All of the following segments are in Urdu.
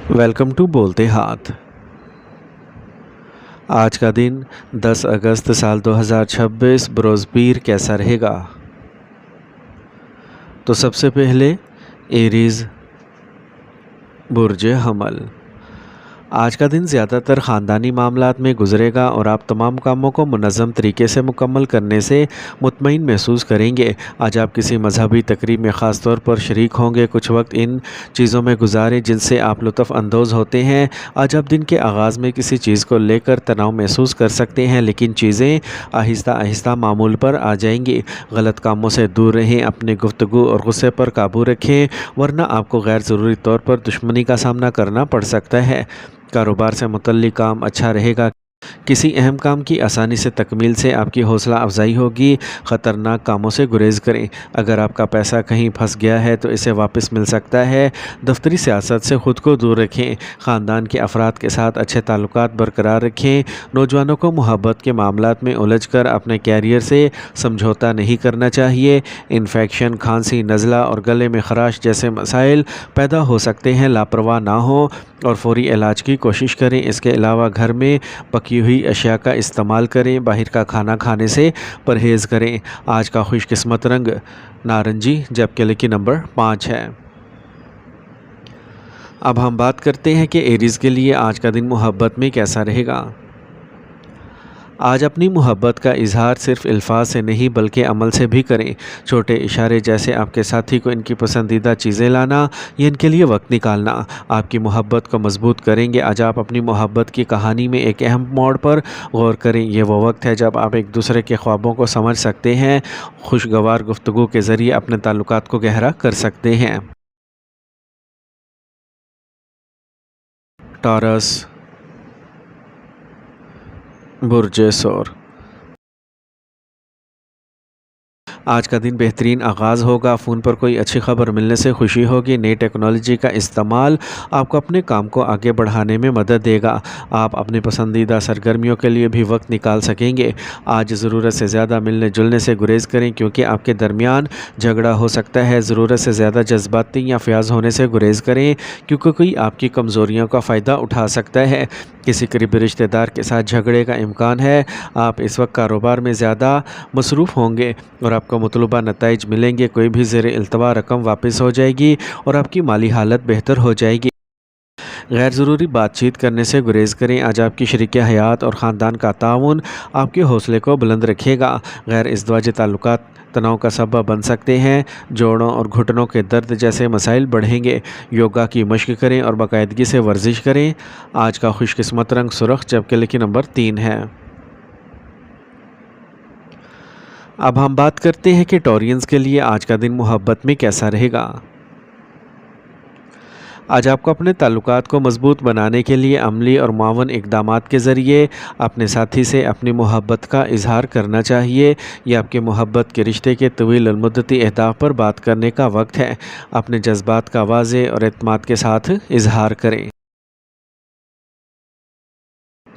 ویلکم ٹو بولتے ہاتھ۔ آج کا دن 10 اگست سال 2026 بروز پیر کیسا رہے گا؟ تو سب سے پہلے ایریز برج حمل۔ آج کا دن زیادہ تر خاندانی معاملات میں گزرے گا اور آپ تمام کاموں کو منظم طریقے سے مکمل کرنے سے مطمئن محسوس کریں گے۔ آج آپ کسی مذہبی تقریب میں خاص طور پر شریک ہوں گے۔ کچھ وقت ان چیزوں میں گزاریں جن سے آپ لطف اندوز ہوتے ہیں۔ آج آپ دن کے آغاز میں کسی چیز کو لے کر تناؤ محسوس کر سکتے ہیں، لیکن چیزیں آہستہ آہستہ معمول پر آ جائیں گی۔ غلط کاموں سے دور رہیں، اپنی گفتگو اور غصے پر قابو رکھیں، ورنہ آپ کو غیر ضروری طور پر دشمنی کا سامنا کرنا پڑ سکتا ہے۔ کاروبار سے متعلق کام اچھا رہے گا۔ کسی اہم کام کی آسانی سے تکمیل سے آپ کی حوصلہ افزائی ہوگی۔ خطرناک کاموں سے گریز کریں۔ اگر آپ کا پیسہ کہیں پھنس گیا ہے تو اسے واپس مل سکتا ہے۔ دفتری سیاست سے خود کو دور رکھیں۔ خاندان کے افراد کے ساتھ اچھے تعلقات برقرار رکھیں۔ نوجوانوں کو محبت کے معاملات میں الجھ کر اپنے کیریئر سے سمجھوتا نہیں کرنا چاہیے۔ انفیکشن، کھانسی، نزلہ اور گلے میں خراش جیسے مسائل پیدا ہو سکتے ہیں۔ لاپرواہ نہ ہوں اور فوری علاج کی کوشش کریں۔ اس کے علاوہ گھر میں پکی ہوئی اشیاء کا استعمال کریں۔ باہر کا کھانا کھانے سے پرہیز کریں۔ آج کا خوش قسمت رنگ نارنجی جبکہ لکی نمبر 5 ہے۔ اب ہم بات کرتے ہیں کہ ایریز کے لیے آج کا دن محبت میں کیسا رہے گا۔ آج اپنی محبت کا اظہار صرف الفاظ سے نہیں بلکہ عمل سے بھی کریں۔ چھوٹے اشارے جیسے آپ کے ساتھی کو ان کی پسندیدہ چیزیں لانا یا ان کے لیے وقت نکالنا آپ کی محبت کو مضبوط کریں گے۔ آج آپ اپنی محبت کی کہانی میں ایک اہم موڑ پر غور کریں۔ یہ وہ وقت ہے جب آپ ایک دوسرے کے خوابوں کو سمجھ سکتے ہیں۔ خوشگوار گفتگو کے ذریعے اپنے تعلقات کو گہرا کر سکتے ہیں۔ ٹارس برج سور۔ آج کا دن بہترین آغاز ہوگا۔ فون پر کوئی اچھی خبر ملنے سے خوشی ہوگی۔ نئی ٹیکنالوجی کا استعمال آپ کو اپنے کام کو آگے بڑھانے میں مدد دے گا۔ آپ اپنی پسندیدہ سرگرمیوں کے لیے بھی وقت نکال سکیں گے۔ آج ضرورت سے زیادہ ملنے جلنے سے گریز کریں کیونکہ آپ کے درمیان جھگڑا ہو سکتا ہے۔ ضرورت سے زیادہ جذباتی یا فیاض ہونے سے گریز کریں کیونکہ کوئی آپ کی کمزوریوں کا فائدہ اٹھا سکتا ہے۔ کسی قریبی رشتہ دار کے ساتھ جھگڑے کا امکان ہے۔ آپ اس وقت کاروبار میں زیادہ مصروف ہوں گے اور آپ کو مطلوبہ نتائج ملیں گے۔ کوئی بھی زیر التوا رقم واپس ہو جائے گی اور آپ کی مالی حالت بہتر ہو جائے گی۔ غیر ضروری بات چیت کرنے سے گریز کریں۔ آج آپ کی شریک حیات اور خاندان کا تعاون آپ کے حوصلے کو بلند رکھے گا۔ غیر ازدواجی تعلقات تناؤ کا سبب بن سکتے ہیں۔ جوڑوں اور گھٹنوں کے درد جیسے مسائل بڑھیں گے۔ یوگا کی مشق کریں اور باقاعدگی سے ورزش کریں۔ آج کا خوش قسمت رنگ سرخ جبکہ لکی نمبر 3 ہے۔ اب ہم بات کرتے ہیں کہ ٹورینز کے لیے آج کا دن محبت میں کیسا رہے گا۔ آج آپ کو اپنے تعلقات کو مضبوط بنانے کے لیے عملی اور معاون اقدامات کے ذریعے اپنے ساتھی سے اپنی محبت کا اظہار کرنا چاہیے۔ یہ آپ کے محبت کے رشتے کے طویل المدتی اہداف پر بات کرنے کا وقت ہے۔ اپنے جذبات کا واضح اور اعتماد کے ساتھ اظہار کریں۔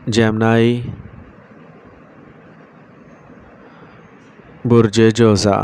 جیمنائی برج جوزا۔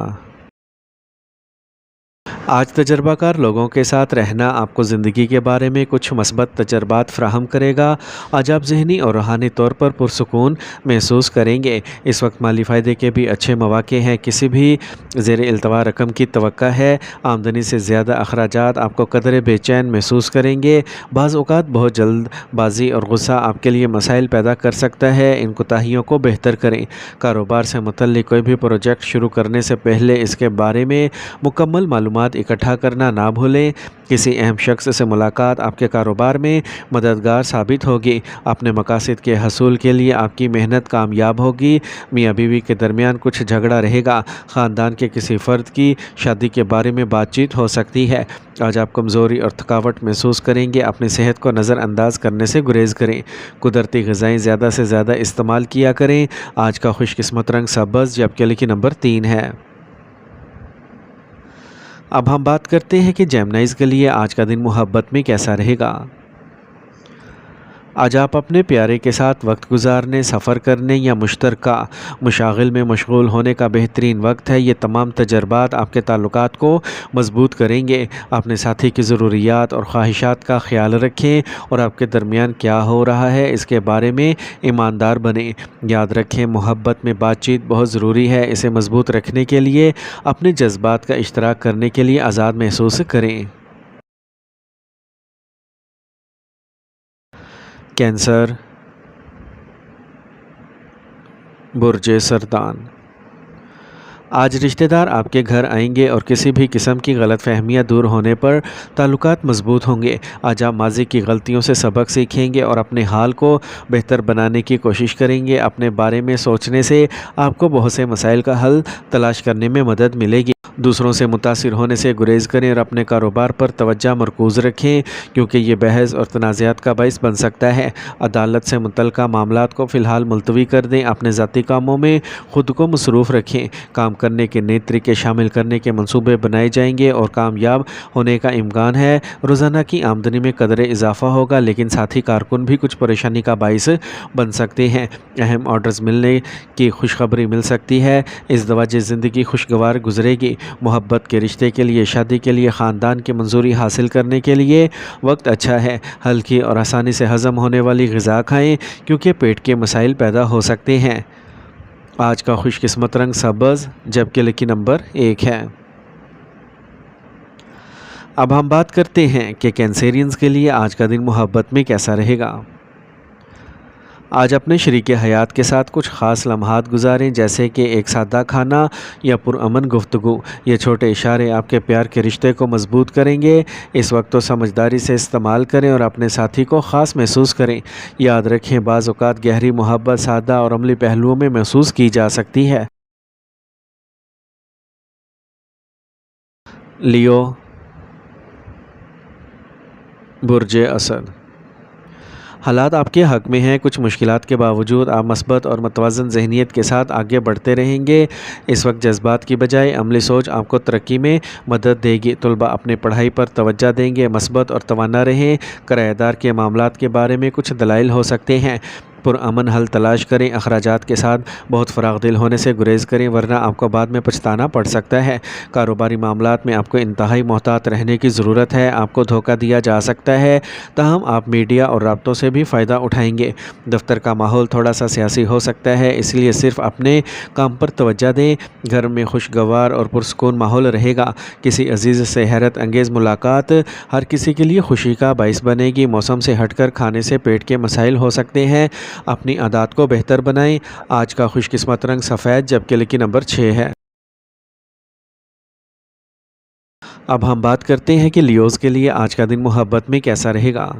آج تجربہ کار لوگوں کے ساتھ رہنا آپ کو زندگی کے بارے میں کچھ مثبت تجربات فراہم کرے گا۔ آج آپ ذہنی اور روحانی طور پر پرسکون محسوس کریں گے۔ اس وقت مالی فائدے کے بھی اچھے مواقع ہیں۔ کسی بھی زیر التوا رقم کی توقع ہے۔ آمدنی سے زیادہ اخراجات آپ کو قدرے بے چین محسوس کریں گے۔ بعض اوقات بہت جلد بازی اور غصہ آپ کے لیے مسائل پیدا کر سکتا ہے۔ ان کوتاہیوں کو بہتر کریں۔ کاروبار سے متعلق کوئی بھی پروجیکٹ شروع کرنے سے پہلے اس کے بارے میں مکمل معلومات اکٹھا کرنا نہ بھولیں۔ کسی اہم شخص سے ملاقات آپ کے کاروبار میں مددگار ثابت ہوگی۔ اپنے مقاصد کے حصول کے لیے آپ کی محنت کامیاب ہوگی۔ میاں بیوی کے درمیان کچھ جھگڑا رہے گا۔ خاندان کے کسی فرد کی شادی کے بارے میں بات چیت ہو سکتی ہے۔ آج آپ کمزوری اور تھکاوٹ محسوس کریں گے۔ اپنی صحت کو نظر انداز کرنے سے گریز کریں۔ قدرتی غذائیں زیادہ سے زیادہ استعمال کیا کریں۔ آج کا خوش قسمت رنگ سبز جبکہ لکی نمبر 3 ہے۔ اب ہم بات کرتے ہیں کہ جیمنائز کے لیے آج کا دن محبت میں کیسا رہے گا۔ آج آپ اپنے پیارے کے ساتھ وقت گزارنے، سفر کرنے یا مشترکہ مشاغل میں مشغول ہونے کا بہترین وقت ہے۔ یہ تمام تجربات آپ کے تعلقات کو مضبوط کریں گے۔ اپنے ساتھی کی ضروریات اور خواہشات کا خیال رکھیں اور آپ کے درمیان کیا ہو رہا ہے اس کے بارے میں ایماندار بنیں۔ یاد رکھیں، محبت میں بات چیت بہت ضروری ہے۔ اسے مضبوط رکھنے کے لیے اپنے جذبات کا اشتراک کرنے کے لیے آزاد محسوس کریں۔ کینسر، برج سرطان۔ آج رشتہ دار آپ کے گھر آئیں گے اور کسی بھی قسم کی غلط فہمیاں دور ہونے پر تعلقات مضبوط ہوں گے۔ آج آپ ماضی کی غلطیوں سے سبق سیکھیں گے اور اپنے حال کو بہتر بنانے کی کوشش کریں گے۔ اپنے بارے میں سوچنے سے آپ کو بہت سے مسائل کا حل تلاش کرنے میں مدد ملے گی۔ دوسروں سے متاثر ہونے سے گریز کریں اور اپنے کاروبار پر توجہ مرکوز رکھیں، کیونکہ یہ بحث اور تنازعات کا باعث بن سکتا ہے۔ عدالت سے متعلقہ معاملات کو فی الحال ملتوی کر دیں۔ اپنے ذاتی کاموں میں خود کو مصروف رکھیں۔ کام کرنے کے نئے طریقے شامل کرنے کے منصوبے بنائے جائیں گے اور کامیاب ہونے کا امکان ہے۔ روزانہ کی آمدنی میں قدرے اضافہ ہوگا، لیکن ساتھی کارکن بھی کچھ پریشانی کا باعث بن سکتے ہیں۔ اہم آرڈرز ملنے کی خوشخبری مل سکتی ہے۔ ازدواجی زندگی خوشگوار گزرے گی۔ محبت کے رشتے کے لیے، شادی کے لیے، خاندان کی منظوری حاصل کرنے کے لیے وقت اچھا ہے۔ ہلکی اور آسانی سے ہضم ہونے والی غذا کھائیں، کیونکہ پیٹ کے مسائل پیدا ہو سکتے ہیں۔ آج کا خوش قسمت رنگ سبز، جبکہ لکی نمبر 1 ہے۔ اب ہم بات کرتے ہیں کہ کینسیرینز کے لیے آج کا دن محبت میں کیسا رہے گا۔ آج اپنے شریک حیات کے ساتھ کچھ خاص لمحات گزاریں، جیسے کہ ایک سادہ کھانا یا پرامن گفتگو۔ یہ چھوٹے اشارے آپ کے پیار کے رشتے کو مضبوط کریں گے۔ اس وقت کو سمجھداری سے استعمال کریں اور اپنے ساتھی کو خاص محسوس کریں۔ یاد رکھیں، بعض اوقات گہری محبت سادہ اور عملی پہلوؤں میں محسوس کی جا سکتی ہے۔ لیو، برج اسد۔ حالات آپ کے حق میں ہیں۔ کچھ مشکلات کے باوجود آپ مثبت اور متوازن ذہنیت کے ساتھ آگے بڑھتے رہیں گے۔ اس وقت جذبات کی بجائے عملی سوچ آپ کو ترقی میں مدد دے گی۔ طلباء اپنی پڑھائی پر توجہ دیں گے، مثبت اور توانا رہیں۔ کرایہ دار کے معاملات کے بارے میں کچھ دلائل ہو سکتے ہیں۔ پرامن حل تلاش کریں۔ اخراجات کے ساتھ بہت فراغ دل ہونے سے گریز کریں، ورنہ آپ کو بعد میں پچھتانا پڑ سکتا ہے۔ کاروباری معاملات میں آپ کو انتہائی محتاط رہنے کی ضرورت ہے۔ آپ کو دھوکہ دیا جا سکتا ہے، تاہم آپ میڈیا اور رابطوں سے بھی فائدہ اٹھائیں گے۔ دفتر کا ماحول تھوڑا سا سیاسی ہو سکتا ہے، اس لیے صرف اپنے کام پر توجہ دیں۔ گھر میں خوشگوار اور پرسکون ماحول رہے گا۔ کسی عزیز سے حیرت انگیز ملاقات ہر کسی کے لیے خوشی کا باعث بنے گی۔ موسم سے ہٹ کر کھانے سے پیٹ کے مسائل ہو سکتے ہیں۔ اپنی عادات کو بہتر بنائیں۔ آج کا خوش قسمت رنگ سفید، جبکہ لکی نمبر 6 ہے۔ اب ہم بات کرتے ہیں کہ لیوز کے لیے آج کا دن محبت میں کیسا رہے گا۔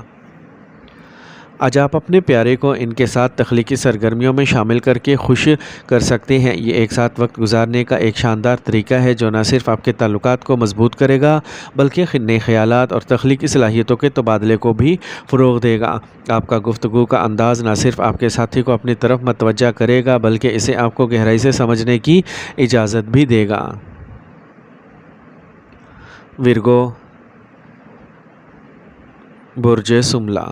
آج آپ اپنے پیارے کو ان کے ساتھ تخلیقی سرگرمیوں میں شامل کر کے خوش کر سکتے ہیں۔ یہ ایک ساتھ وقت گزارنے کا ایک شاندار طریقہ ہے جو نہ صرف آپ کے تعلقات کو مضبوط کرے گا، بلکہ نئے خیالات اور تخلیقی صلاحیتوں کے تبادلے کو بھی فروغ دے گا۔ آپ کا گفتگو کا انداز نہ صرف آپ کے ساتھی کو اپنی طرف متوجہ کرے گا، بلکہ اسے آپ کو گہرائی سے سمجھنے کی اجازت بھی دے گا۔ ورگو، برج سملہ۔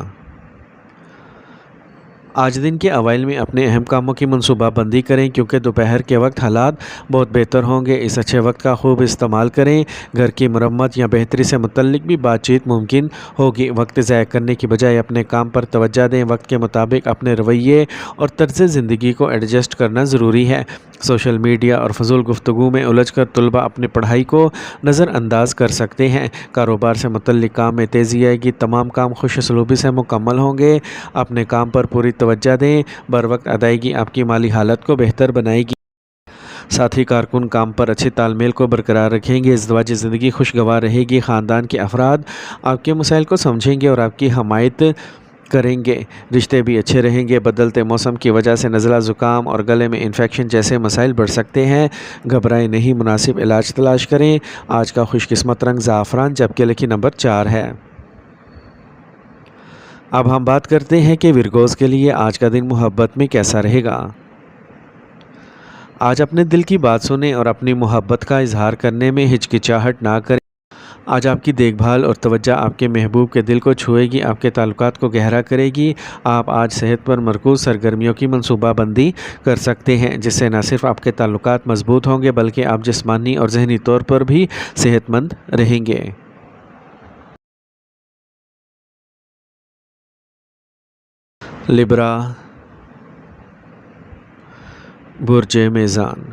آج دن کے اوائل میں اپنے اہم کاموں کی منصوبہ بندی کریں، کیونکہ دوپہر کے وقت حالات بہت بہتر ہوں گے۔ اس اچھے وقت کا خوب استعمال کریں۔ گھر کی مرمت یا بہتری سے متعلق بھی بات چیت ممکن ہوگی۔ وقت ضائع کرنے کی بجائے اپنے کام پر توجہ دیں۔ وقت کے مطابق اپنے رویے اور طرز زندگی کو ایڈجسٹ کرنا ضروری ہے۔ سوشل میڈیا اور فضول گفتگو میں الجھ کر طلباء اپنی پڑھائی کو نظر انداز کر سکتے ہیں۔ کاروبار سے متعلق کام میں تیزی آئے گی۔ تمام کام خوش اسلوبی سے مکمل ہوں گے۔ اپنے کام پر پوری توجہ دیں۔ بروقت ادائیگی آپ کی مالی حالت کو بہتر بنائے گی۔ ساتھی کارکن کام پر اچھے تال میل کو برقرار رکھیں گے۔ ازدواجی زندگی خوشگوار رہے گی۔ خاندان کے افراد آپ کے مسائل کو سمجھیں گے اور آپ کی حمایت کریں گے۔ رشتے بھی اچھے رہیں گے۔ بدلتے موسم کی وجہ سے نزلہ، زکام اور گلے میں انفیکشن جیسے مسائل بڑھ سکتے ہیں۔ گھبرائیں نہیں، مناسب علاج تلاش کریں۔ آج کا خوش قسمت رنگ زعفران، جبکہ لکی نمبر 4 ہے۔ اب ہم بات کرتے ہیں کہ ورگوز کے لیے آج کا دن محبت میں کیسا رہے گا۔ آج اپنے دل کی بات سنیں اور اپنی محبت کا اظہار کرنے میں ہچکچاہٹ نہ کریں۔ آج آپ کی دیکھ بھال اور توجہ آپ کے محبوب کے دل کو چھوئے گی، آپ کے تعلقات کو گہرا کرے گی۔ آپ آج صحت پر مرکوز سرگرمیوں کی منصوبہ بندی کر سکتے ہیں، جس سے نہ صرف آپ کے تعلقات مضبوط ہوں گے بلکہ آپ جسمانی اور ذہنی طور پر بھی صحت مند رہیں گے۔ لبرا، برج میزان۔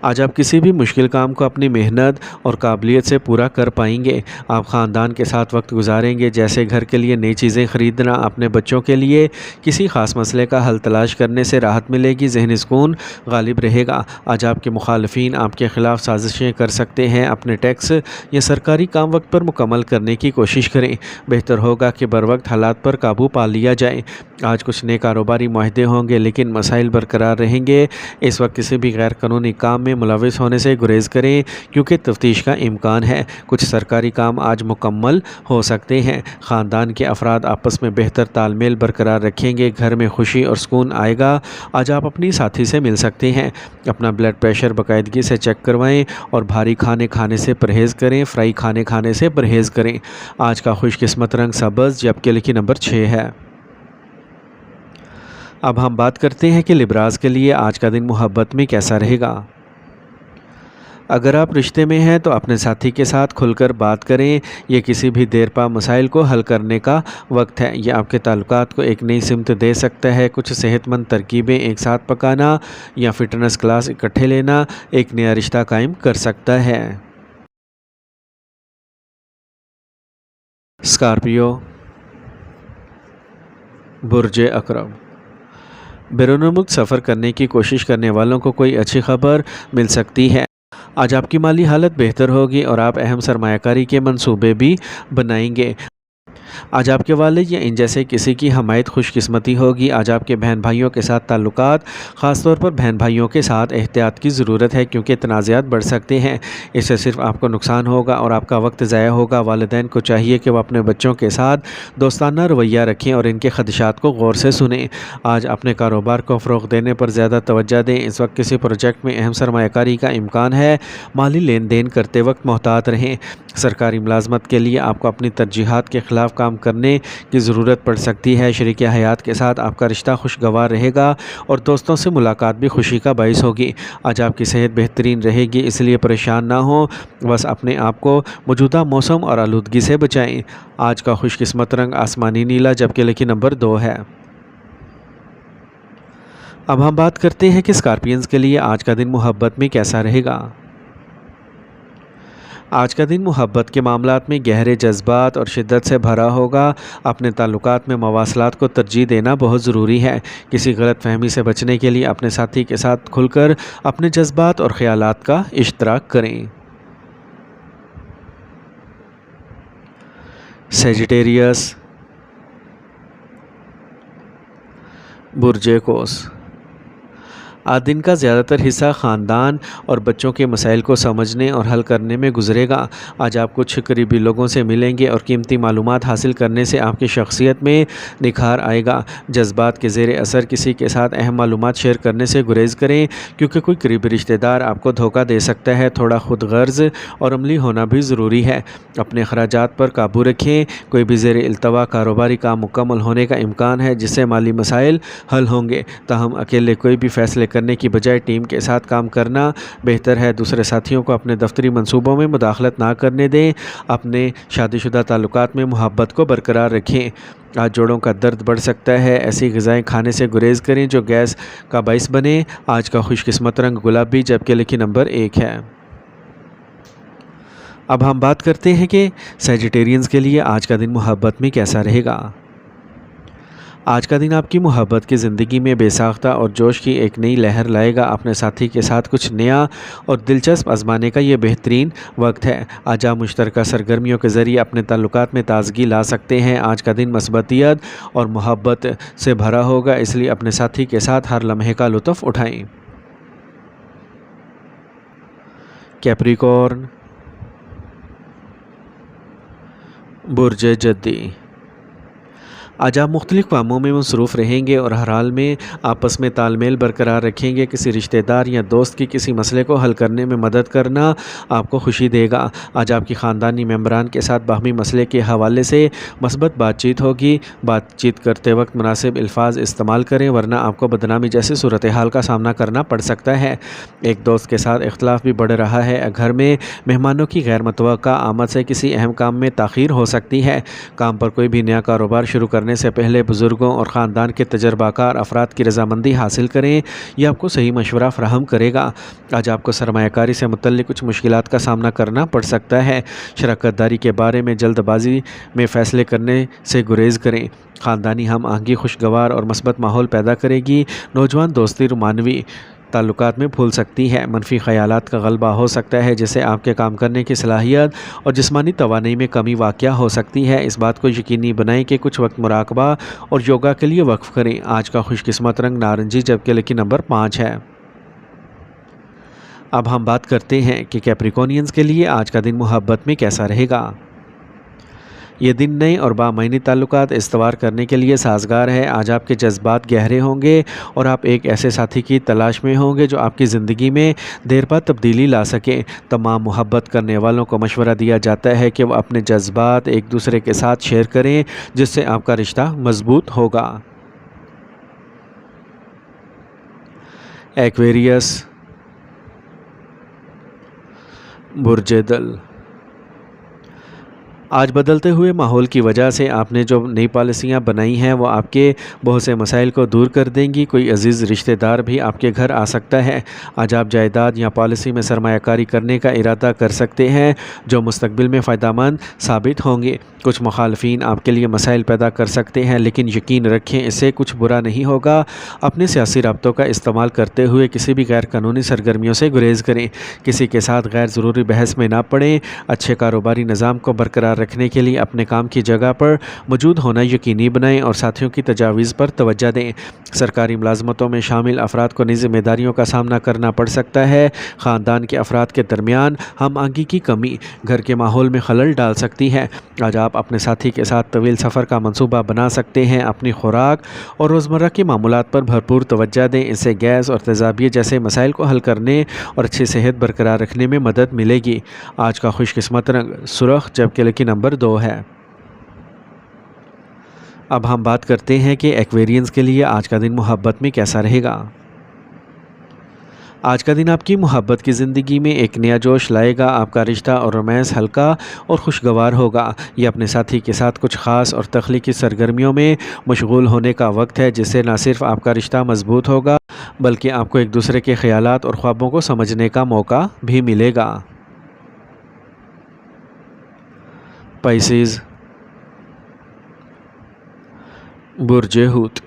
آج آپ کسی بھی مشکل کام کو اپنی محنت اور قابلیت سے پورا کر پائیں گے۔ آپ خاندان کے ساتھ وقت گزاریں گے، جیسے گھر کے لیے نئی چیزیں خریدنا، اپنے بچوں کے لیے کسی خاص مسئلے کا حل تلاش کرنے سے راحت ملے گی، ذہنی سکون غالب رہے گا۔ آج آپ کے مخالفین آپ کے خلاف سازشیں کر سکتے ہیں۔ اپنے ٹیکس یا سرکاری کام وقت پر مکمل کرنے کی کوشش کریں۔ بہتر ہوگا کہ بروقت حالات پر قابو پا لیا جائے۔ آج کچھ نئے کاروباری معاہدے ہوں گے لیکن مسائل برقرار رہیں گے۔ اس وقت کسی بھی غیر قانونی کام میں ملوث ہونے سے گریز کریں کیونکہ تفتیش کا امکان ہے۔ کچھ سرکاری کام آج مکمل ہو سکتے ہیں۔ خاندان کے افراد آپس میں بہتر تال میل برقرار رکھیں گے، گھر میں خوشی اور سکون آئے گا۔ آج آپ اپنی ساتھی سے مل سکتے ہیں۔ اپنا بلڈ پریشر باقاعدگی سے چیک کروائیں اور بھاری کھانے کھانے سے پرہیز کریں، فرائی کھانے کھانے سے پرہیز کریں۔ آج کا خوش قسمت رنگ سبز، جبکہ لکی نمبر 6 ہے۔ اب ہم بات کرتے ہیں کہ لبراز کے لیے آج کا دن محبت میں کیسا رہے گا۔ اگر آپ رشتے میں ہیں تو اپنے ساتھی کے ساتھ کھل کر بات کریں۔ یہ کسی بھی دیر پا مسائل کو حل کرنے کا وقت ہے۔ یہ آپ کے تعلقات کو ایک نئی سمت دے سکتا ہے۔ کچھ صحت مند ترکیبیں ایک ساتھ پکانا یا فٹنس کلاس اکٹھے لینا ایک نیا رشتہ قائم کر سکتا ہے۔ اسکارپیو، برج عقرب۔ بیرون ملک سفر کرنے کی کوشش کرنے والوں کو کوئی اچھی خبر مل سکتی ہے۔ آج آپ کی مالی حالت بہتر ہوگی اور آپ اہم سرمایہ کاری کے منصوبے بھی بنائیں گے۔ آج آپ کے والد یا ان جیسے کسی کی حمایت خوش قسمتی ہوگی۔ آج آپ کے بہن بھائیوں کے ساتھ تعلقات، خاص طور پر بہن بھائیوں کے ساتھ احتیاط کی ضرورت ہے کیونکہ تنازعات بڑھ سکتے ہیں۔ اس سے صرف آپ کو نقصان ہوگا اور آپ کا وقت ضائع ہوگا۔ والدین کو چاہیے کہ وہ اپنے بچوں کے ساتھ دوستانہ رویہ رکھیں اور ان کے خدشات کو غور سے سنیں۔ آج اپنے کاروبار کو فروغ دینے پر زیادہ توجہ دیں۔ اس وقت کسی پروجیکٹ میں اہم سرمایہ کاری کا امکان ہے۔ مالی لین دین کرتے وقت محتاط رہیں۔ سرکاری ملازمت کے لیے آپ کو اپنی ترجیحات کے خلاف کام کرنے کی ضرورت پڑ سکتی ہے۔ شریک حیات کے ساتھ آپ کا رشتہ خوشگوار رہے گا اور دوستوں سے ملاقات بھی خوشی کا باعث ہوگی۔ آج آپ کی صحت بہترین رہے گی، اس لیے پریشان نہ ہوں، بس اپنے آپ کو موجودہ موسم اور آلودگی سے بچائیں۔ آج کا خوش قسمت رنگ آسمانی نیلا، جبکہ لکی نمبر 2 ہے۔ اب ہم بات کرتے ہیں کہ اسکارپینز کے لیے آج کا دن محبت میں کیسا رہے گا۔ آج کا دن محبت کے معاملات میں گہرے جذبات اور شدت سے بھرا ہوگا۔ اپنے تعلقات میں مواصلات کو ترجیح دینا بہت ضروری ہے۔ کسی غلط فہمی سے بچنے کے لیے اپنے ساتھی کے ساتھ کھل کر اپنے جذبات اور خیالات کا اشتراک کریں۔ سیجیٹیریس، برج قوس۔ آج دن کا زیادہ تر حصہ خاندان اور بچوں کے مسائل کو سمجھنے اور حل کرنے میں گزرے گا۔ آج آپ کچھ قریبی لوگوں سے ملیں گے اور قیمتی معلومات حاصل کرنے سے آپ کی شخصیت میں نکھار آئے گا۔ جذبات کے زیر اثر کسی کے ساتھ اہم معلومات شیئر کرنے سے گریز کریں کیونکہ کوئی قریبی رشتہ دار آپ کو دھوکہ دے سکتا ہے۔ تھوڑا خود غرض اور عملی ہونا بھی ضروری ہے۔ اپنے اخراجات پر قابو رکھیں۔ کوئی بھی زیر التوا کاروباری کام مکمل ہونے کا امکان ہے جس سے مالی مسائل حل ہوں گے، تاہم اکیلے کوئی بھی فیصلے کرنے کی بجائے ٹیم کے ساتھ کام کرنا بہتر ہے۔ دوسرے ساتھیوں کو اپنے دفتری منصوبوں میں مداخلت نہ کرنے دیں۔ اپنے شادی شدہ تعلقات میں محبت کو برقرار رکھیں۔ آج جوڑوں کا درد بڑھ سکتا ہے، ایسی غذائیں کھانے سے گریز کریں جو گیس کا باعث بنے۔ آج کا خوش قسمت رنگ گلابی، جبکہ لکی نمبر 1 ہے۔ اب ہم بات کرتے ہیں کہ سیجیٹیرینز کے لیے آج کا دن محبت میں کیسا رہے گا۔ آج کا دن آپ کی محبت کی زندگی میں بے ساختہ اور جوش کی ایک نئی لہر لائے گا۔ اپنے ساتھی کے ساتھ کچھ نیا اور دلچسپ آزمانے کا یہ بہترین وقت ہے۔ آج آپ مشترکہ سرگرمیوں کے ذریعے اپنے تعلقات میں تازگی لا سکتے ہیں۔ آج کا دن مثبتیت اور محبت سے بھرا ہوگا، اس لیے اپنے ساتھی کے ساتھ ہر لمحے کا لطف اٹھائیں۔ کیپریکورن، برج جدی۔ آج آپ مختلف کاموں میں مصروف رہیں گے اور ہر حال میں آپس میں تال میل برقرار رکھیں گے۔ کسی رشتہ دار یا دوست کی کسی مسئلے کو حل کرنے میں مدد کرنا آپ کو خوشی دے گا۔ آج آپ کی خاندانی ممبران کے ساتھ باہمی مسئلے کے حوالے سے مثبت بات چیت ہوگی۔ بات چیت کرتے وقت مناسب الفاظ استعمال کریں ورنہ آپ کو بدنامی جیسی صورتحال کا سامنا کرنا پڑ سکتا ہے۔ ایک دوست کے ساتھ اختلاف بھی بڑھ رہا ہے۔ گھر میں مہمانوں کی غیر متوقع آمد سے کسی اہم کام میں تاخیر ہو سکتی ہے۔ کام پر کوئی بھی نیا کاروبار شروع کرنے سے پہلے بزرگوں اور خاندان کے تجربہ کار افراد کی رضامندی حاصل کریں۔ یہ آپ کو صحیح مشورہ فراہم کرے گا۔ آج آپ کو سرمایہ کاری سے متعلق کچھ مشکلات کا سامنا کرنا پڑ سکتا ہے۔ شراکت داری کے بارے میں جلد بازی میں فیصلے کرنے سے گریز کریں۔ خاندانی ہم آہنگی خوشگوار اور مثبت ماحول پیدا کرے گی۔ نوجوان دوستی رومانوی تعلقات میں پھول سکتی ہے۔ منفی خیالات کا غلبہ ہو سکتا ہے جس سے آپ کے کام کرنے کی صلاحیت اور جسمانی توانائی میں کمی واقع ہو سکتی ہے۔ اس بات کو یقینی بنائیں کہ کچھ وقت مراقبہ اور یوگا کے لیے وقف کریں۔ آج کا خوش قسمت رنگ نارنجی جبکہ لکی نمبر 5 ہے۔ اب ہم بات کرتے ہیں کہ کیپریکونینز کے لیے آج کا دن محبت میں کیسا رہے گا۔ یہ دن نئے اور بامعنی تعلقات استوار کرنے کے لیے سازگار ہے۔ آج آپ کے جذبات گہرے ہوں گے اور آپ ایک ایسے ساتھی کی تلاش میں ہوں گے جو آپ کی زندگی میں دیر بعد تبدیلی لا سکے۔ تمام محبت کرنے والوں کو مشورہ دیا جاتا ہے کہ وہ اپنے جذبات ایک دوسرے کے ساتھ شیئر کریں جس سے آپ کا رشتہ مضبوط ہوگا۔ ایکویریس، برج دل۔ آج بدلتے ہوئے ماحول کی وجہ سے آپ نے جو نئی پالیسیاں بنائی ہیں وہ آپ کے بہت سے مسائل کو دور کر دیں گی۔ کوئی عزیز رشتہ دار بھی آپ کے گھر آ سکتا ہے۔ آج آپ جائیداد یا پالیسی میں سرمایہ کاری کرنے کا ارادہ کر سکتے ہیں جو مستقبل میں فائدہ مند ثابت ہوں گے۔ کچھ مخالفین آپ کے لیے مسائل پیدا کر سکتے ہیں لیکن یقین رکھیں اس سے کچھ برا نہیں ہوگا۔ اپنے سیاسی رابطوں کا استعمال کرتے ہوئے کسی بھی غیر قانونی سرگرمیوں سے گریز کریں۔ کسی کے ساتھ غیر ضروری بحث میں نہ پڑیں۔ اچھے کاروباری نظام کو برقرار رکھنے کے لیے اپنے کام کی جگہ پر موجود ہونا یقینی بنائیں اور ساتھیوں کی تجاویز پر توجہ دیں۔ سرکاری ملازمتوں میں شامل افراد کو نئی ذمہ داریوں کا سامنا کرنا پڑ سکتا ہے۔ خاندان کے افراد کے درمیان ہم آہنگی کی کمی گھر کے ماحول میں خلل ڈال سکتی ہے۔ آج آپ اپنے ساتھی کے ساتھ طویل سفر کا منصوبہ بنا سکتے ہیں۔ اپنی خوراک اور روزمرہ کے معمولات پر بھرپور توجہ دیں۔ اس سے گیس اور تیزابیت جیسے مسائل کو حل کرنے اور اچھی صحت برقرار رکھنے میں مدد ملے گی۔ آج کا خوش قسمت رنگ سرخ جبکہ لکی نمبر 2 ہے۔ اب ہم بات کرتے ہیں کہ ایکویرینز کے لیے آج کا دن محبت میں کیسا رہے گا۔ آج کا دن آپ کی محبت کی زندگی میں ایک نیا جوش لائے گا۔ آپ کا رشتہ اور رومانس ہلکا اور خوشگوار ہوگا۔ یہ اپنے ساتھی کے ساتھ کچھ خاص اور تخلیقی سرگرمیوں میں مشغول ہونے کا وقت ہے جس سے نہ صرف آپ کا رشتہ مضبوط ہوگا بلکہ آپ کو ایک دوسرے کے خیالات اور خوابوں کو سمجھنے کا موقع بھی ملے گا۔ پائسیز، برج حوت۔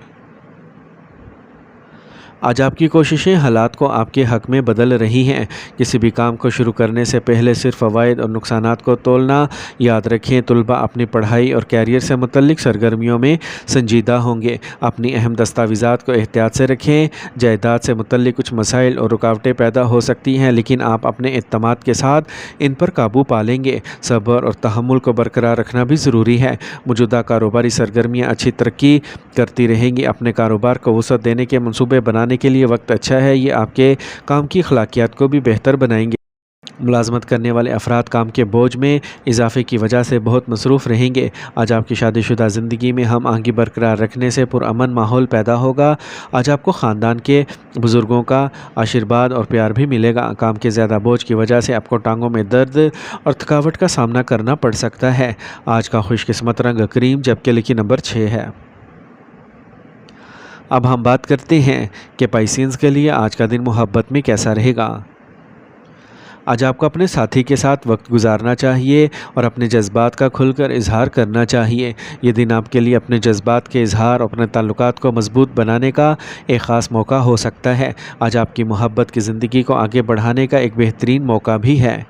آج آپ کی کوششیں حالات کو آپ کے حق میں بدل رہی ہیں۔ کسی بھی کام کو شروع کرنے سے پہلے صرف فوائد اور نقصانات کو تولنا یاد رکھیں۔ طلباء اپنی پڑھائی اور کیریئر سے متعلق سرگرمیوں میں سنجیدہ ہوں گے۔ اپنی اہم دستاویزات کو احتیاط سے رکھیں۔ جائیداد سے متعلق کچھ مسائل اور رکاوٹیں پیدا ہو سکتی ہیں لیکن آپ اپنے اعتماد کے ساتھ ان پر قابو پا لیں گے۔ صبر اور تحمل کو برقرار رکھنا بھی ضروری ہے۔ موجودہ کاروباری سرگرمیاں اچھی ترقی کرتی رہیں گی۔ اپنے کاروبار کو وسعت دینے کے منصوبے بنانے کے لیے وقت اچھا ہے۔ یہ آپ کے کام کی اخلاقیات کو بھی بہتر بنائیں گے۔ ملازمت کرنے والے افراد کام کے بوجھ میں اضافے کی وجہ سے بہت مصروف رہیں گے۔ آج آپ کی شادی شدہ زندگی میں ہم آہنگی برقرار رکھنے سے پرامن ماحول پیدا ہوگا۔ آج آپ کو خاندان کے بزرگوں کا آشیرواد اور پیار بھی ملے گا۔ کام کے زیادہ بوجھ کی وجہ سے آپ کو ٹانگوں میں درد اور تھکاوٹ کا سامنا کرنا پڑ سکتا ہے۔ آج کا خوش قسمت رنگ کریم جبکہ لکی نمبر 6 ہے۔ اب ہم بات کرتے ہیں کہ پائسینز کے لیے آج کا دن محبت میں کیسا رہے گا۔ آج آپ کو اپنے ساتھی کے ساتھ وقت گزارنا چاہیے اور اپنے جذبات کا کھل کر اظہار کرنا چاہیے۔ یہ دن آپ کے لیے اپنے جذبات کے اظہار اور اپنے تعلقات کو مضبوط بنانے کا ایک خاص موقع ہو سکتا ہے۔ آج آپ کی محبت کی زندگی کو آگے بڑھانے کا ایک بہترین موقع بھی ہے۔